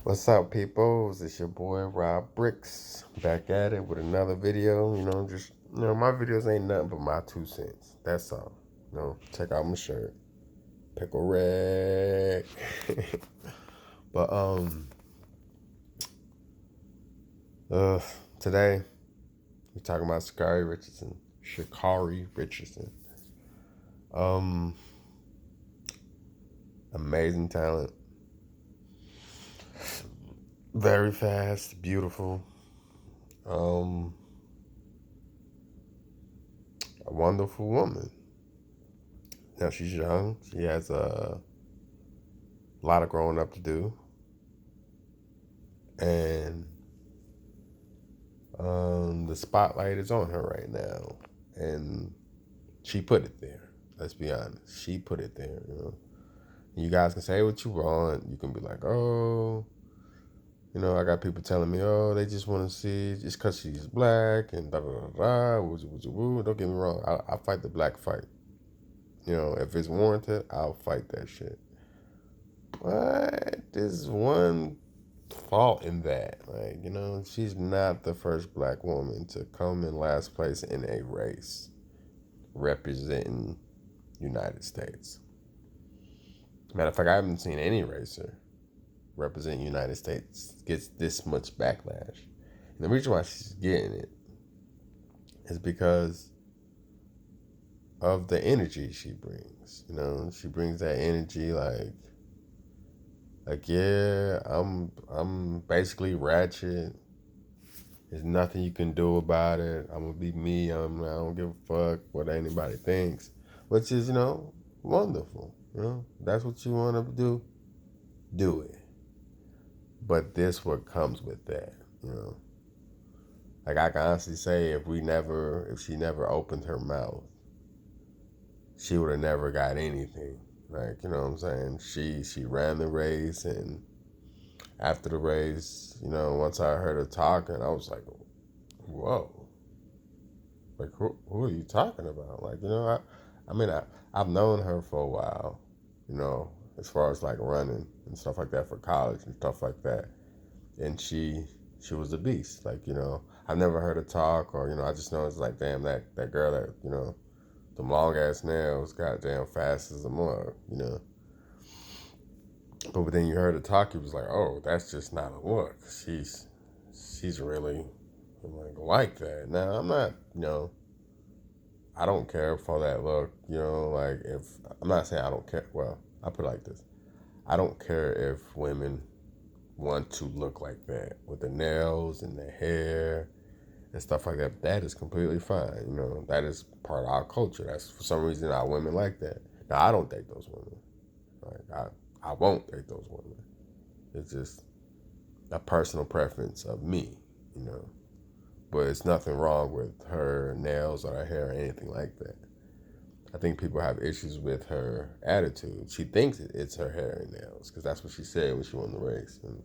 What's up, peoples? It's your boy Rob Bricks back at it with another video. My videos ain't nothing but my 2 cents. That's all. Check out my shirt, pickle red. but uh, Today we're talking about Sha'Carri Richardson. Um, Amazing talent, very fast, beautiful. Um, a wonderful woman. Now she's young. She has a lot of growing up to do, and the spotlight is on her right now, and she put it there. Let's be honest. She put it there. You guys can say what you want. You can be like, oh, I got people telling me, oh, they just want to see just because she's black and da da da da. Woo, woo, woo. Don't get me wrong. I'll fight the black fight. If it's warranted, I'll fight that shit. But there's one fault in that. She's not the first black woman to come in last place in a race representing United States. Matter of fact, I haven't seen any racer representing United States gets this much backlash. And the reason why she's getting it is because of the energy she brings. She brings that energy yeah, I'm basically ratchet. There's nothing you can do about it. I'm gonna be me. I don't give a fuck what anybody thinks, which is wonderful. That's what you want to do it. But this what comes with that. Like I can honestly say, if she never opened her mouth, she would have never got anything. Like what I'm saying. She ran the race, and after the race, once I heard her talking, I was like, whoa. Like, who are you talking about? I've known her for a while, as far as like running and stuff like that for college and stuff like that. And she was a beast. I've never heard her talk or, I just know it's like, damn, that girl that, them long ass nails, goddamn fast as a mug. But then you heard her talk, it was like, oh, that's just not a look. She's really like that. Now, I'm not, I don't care for that look, if I'm not saying I don't care. Well, I put it like this: I don't care if women want to look like that with the nails and the hair and stuff like that. That is completely fine. That is part of our culture. That's for some reason our women like that. Now I don't date those women. I won't date those women. It's just a personal preference of me, you know. But it's nothing wrong with her nails or her hair or anything like that. I think people have issues with her attitude. She thinks it's her hair and nails because that's what she said when she won the race. And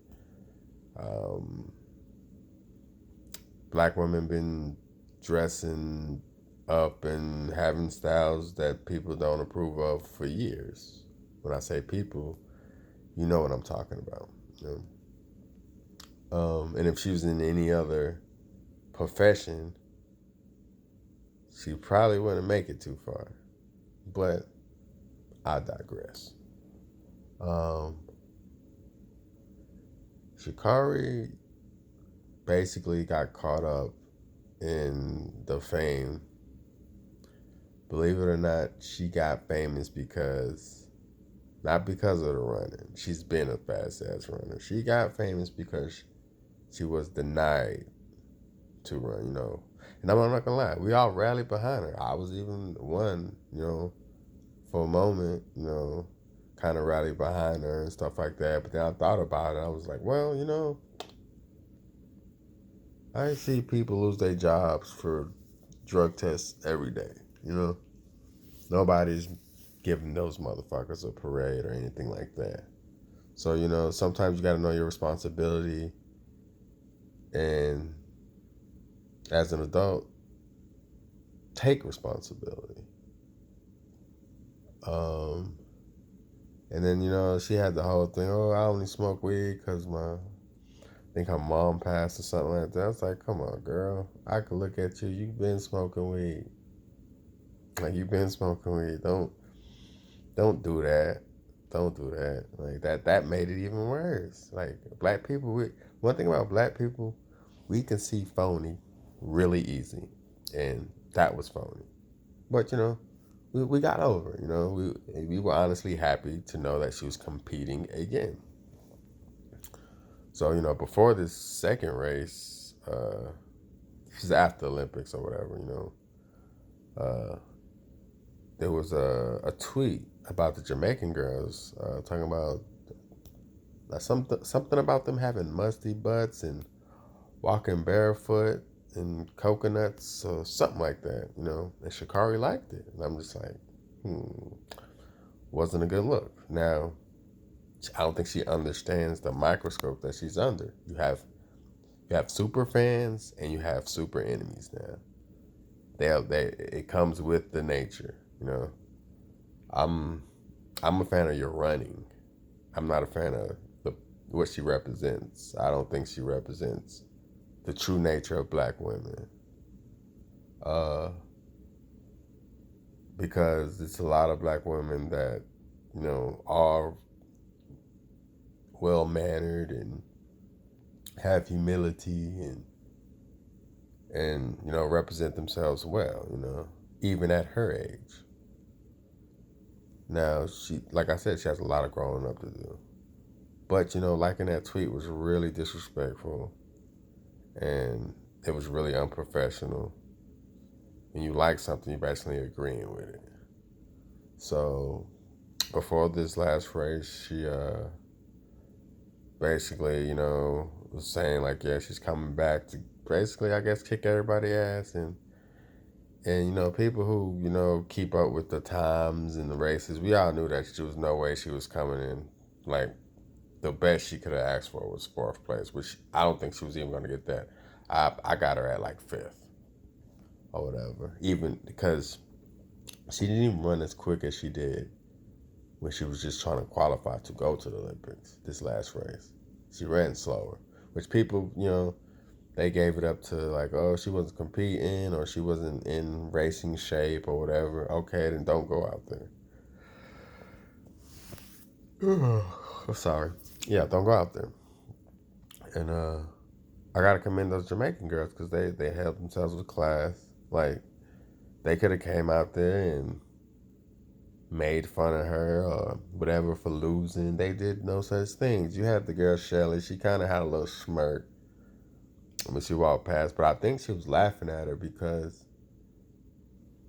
black women been dressing up and having styles that people don't approve of for years. When I say people, you know what I'm talking about. And if she was in any other profession, she probably wouldn't make it too far. But I digress. Sha'Carri basically got caught up in the fame. Believe it or not, she got famous not because of the running. She's been a fast ass runner. She got famous because she was denied to run, And I'm not gonna lie, we all rallied behind her. I was even one, for a moment, kind of rallied behind her and stuff like that. But then I thought about it. I was like, well, I see people lose their jobs for drug tests every day, Nobody's giving those motherfuckers a parade or anything like that. So, sometimes you got to know your responsibility. And as an adult, take responsibility. And then, she had the whole thing, oh, I only smoke weed because I think her mom passed or something like that. I was like, come on, girl. I could look at you. You've been smoking weed. Like, you've been smoking weed. Don't do that. Don't do that. Like, that made it even worse. Like, black people, one thing about black people, we can see phony really easy. And that was phony. But, we got over it. We were honestly happy to know that she was competing again. So, before this second race, this is after the Olympics or whatever, there was a tweet about the Jamaican girls talking about something about them having musty butts and walking barefoot and coconuts or something like that, and Sha'Carri liked it. And I'm just like, wasn't a good look. Now, I don't think she understands the microscope that she's under. You have super fans and you have super enemies now. It comes with the nature, I'm a fan of your running. I'm not a fan of what she represents. I don't think she represents the true nature of black women. Because it's a lot of black women that, are well-mannered and have humility and represent themselves well, even at her age. Now, like I said, she has a lot of growing up to do. But, liking that tweet was really disrespectful and it was really unprofessional. When you like something, you're basically agreeing with it. So, before this last race, she basically, was saying like, yeah, she's coming back to basically, I guess, kick everybody's ass. And people who, keep up with the times and the races, we all knew that there was no way she was coming in. Like, the best she could have asked for was 4th place, which I don't think she was even going to get that. I got her at like 5th or whatever, even because she didn't even run as quick as she did when she was just trying to qualify to go to the Olympics this last race. She ran slower, which people, they gave it up to like, oh, she wasn't competing or she wasn't in racing shape or whatever. Okay, then don't go out there. I'm sorry. Yeah, don't go out there. And I gotta commend those Jamaican girls because they held themselves with class. Like, they could have came out there and made fun of her or whatever for losing. They did no such things. You had the girl Shelly. She kind of had a little smirk when she walked past, but I think she was laughing at her because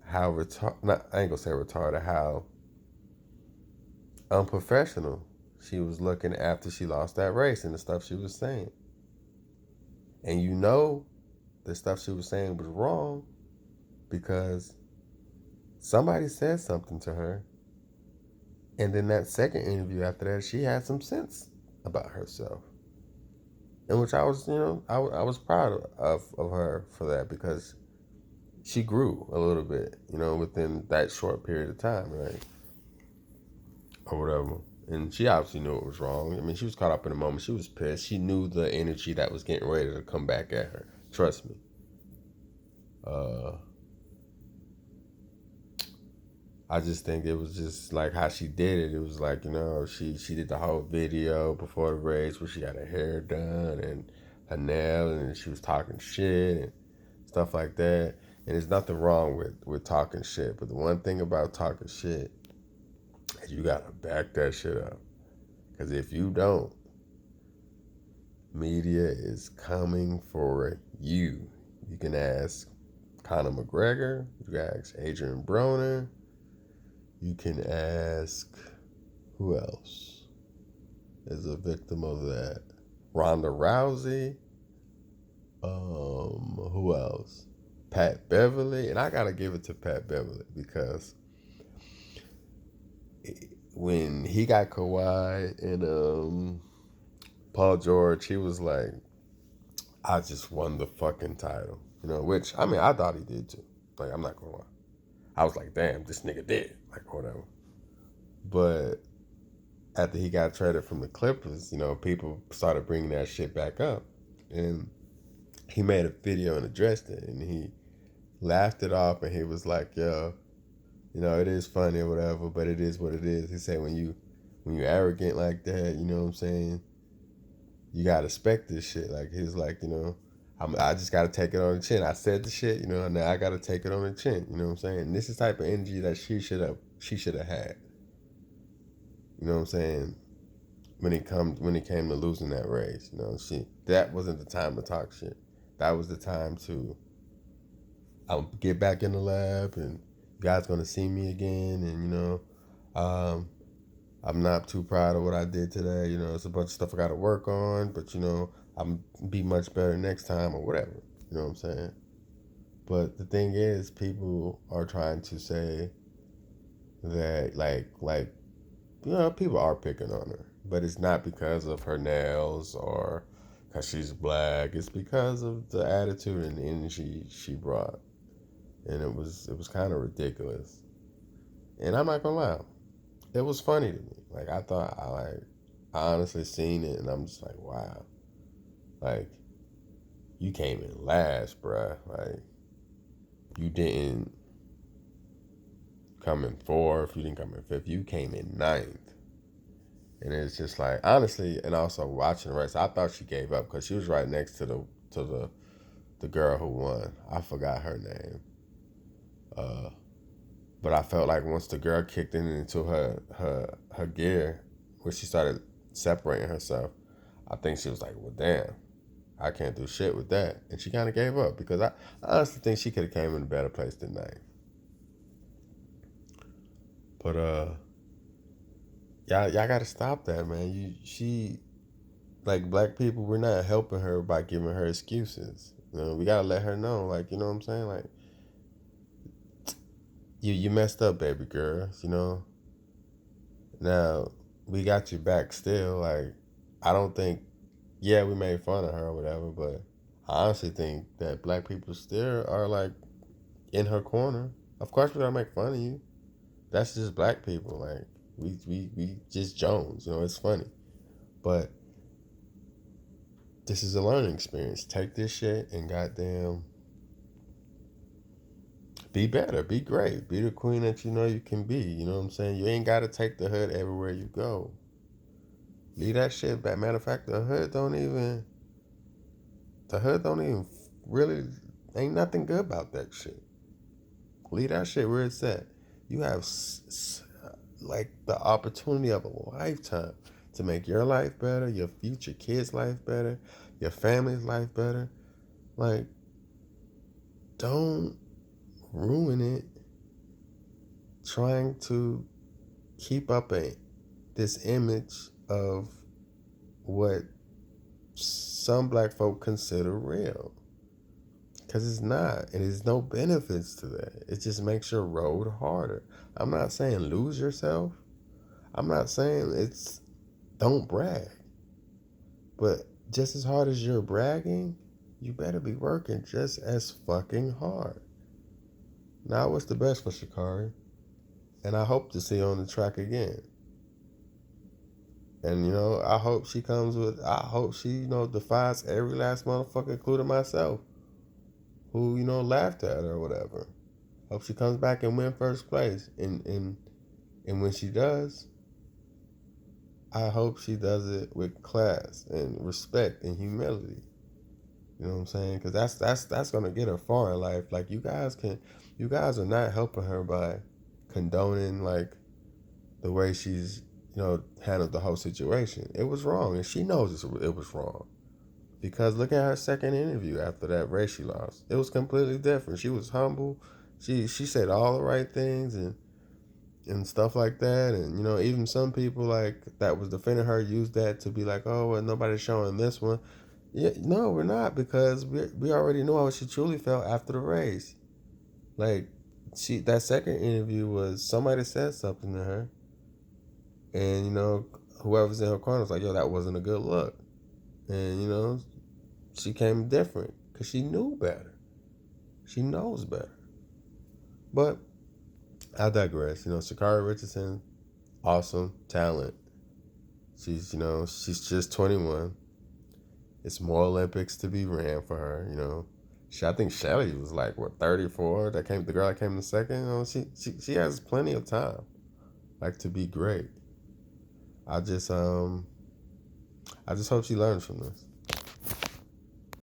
how I ain't gonna say retarded, how unprofessional she was looking after she lost that race and the stuff she was saying. And the stuff she was saying was wrong because somebody said something to her. And then that second interview after that, she had some sense about herself. And which I was, I was proud of her for that because she grew a little bit, within that short period of time, right? Or whatever. And she obviously knew it was wrong. I mean, she was caught up in the moment. She was pissed. She knew the energy that was getting ready to come back at her. Trust me. I just think it was just like how she did it. It was like, she did the whole video before the race where she got her hair done and her nail and she was talking shit and stuff like that. And there's nothing wrong with talking shit. But the one thing about talking shit is you got to back that shit up. Because if you don't, media is coming for you. You can ask Conor McGregor. You can ask Adrian Broner. You can ask, who else is a victim of that? Ronda Rousey. Who else? Pat Beverly. And I got to give it to Pat Beverly because when he got Kawhi and Paul George, he was like, I just won the fucking title. Which, I mean, I thought he did too. Like, I'm not going to lie. I was like, damn, this nigga did. Like, whatever. But after he got traded from the Clippers, people started bringing that shit back up, and he made a video and addressed it, and he laughed it off, and he was like, "Yo, it is funny or whatever, but it is what it is." He said, when you arrogant like that, you know what I'm saying, you gotta respect this shit. Like, he was like, I just gotta take it on the chin. I said the shit, now I gotta take it on the chin. You know what I'm saying? And this is the type of energy that she should have had. You know what I'm saying? When it came to losing that race, that wasn't the time to talk shit. That was the time to get back in the lab, and you guys gonna see me again, and um, I'm not too proud of what I did today. It's a bunch of stuff I got to work on, but I'm be much better next time or whatever. You know what I'm saying? But the thing is, people are trying to say that people are picking on her, but it's not because of her nails or because she's black. It's because of the attitude and the energy she brought, and it was kind of ridiculous. And I'm not gonna lie, it was funny to me. Like, I honestly seen it, and I'm just like, wow, like, you came in last, bruh. Like, you didn't come in fourth, you didn't come in fifth, you came in ninth. And it's just like, honestly, and also watching the race, I thought she gave up because she was right next to the girl who won. I forgot her name. But I felt like once the girl kicked into her gear, where she started separating herself, I think she was like, well, damn, I can't do shit with that. And she kind of gave up because I honestly think she could have came in a better place than ninth. But y'all got to stop that, man. Like, black people, we're not helping her by giving her excuses. We got to let her know, like, you know what I'm saying? Like, you messed up, baby girl, Now, we got you back still. Like, I don't think, yeah, we made fun of her or whatever, but I honestly think that black people still are, like, in her corner. Of course, we gotta make fun of you. That's just black people. Like, we just Jones. It's funny. But this is a learning experience. Take this shit and goddamn be better, be great, be the queen that you can be. You know what I'm saying? You ain't gotta take the hood everywhere you go. Leave that shit back. Matter of fact, the hood don't even really, ain't nothing good about that shit. Leave that shit where it's at. You have like the opportunity of a lifetime to make your life better, your future kids' life better, your family's life better. Like, don't ruin it trying to keep up this image of what some black folk consider real. Because it's not. And there's no benefits to that. It just makes your road harder. I'm not saying lose yourself. I'm not saying don't brag. But just as hard as you're bragging, you better be working just as fucking hard. Now, what's the best for Sha'Carri? And I hope to see her on the track again. And, I hope she defies every last motherfucker, including myself, who, laughed at her or whatever. Hope she comes back and win first place. And when she does, I hope she does it with class and respect and humility. You know what I'm saying? Because that's gonna get her far in life. Like, you guys are not helping her by condoning, like, the way she's handled the whole situation. It was wrong, and she knows it was wrong. Because look at her second interview after that race she lost. It was completely different. She was humble. She said all the right things and stuff like that. And even some people like that was defending her used that to be like, oh, well, nobody's showing this one. Yeah, no, we're not, because we already know how she truly felt after the race. Like, that second interview was somebody said something to her, and whoever's in her corner was like, yo, that wasn't a good look. And she came different because she knew better. She knows better. But I digress. Sha'Carri Richardson, awesome talent. She's just 21. It's more Olympics to be ran for her. I think Shelly was like what 34. The girl that came in second. She has plenty of time, like to be great. I just I just hope she learns from this.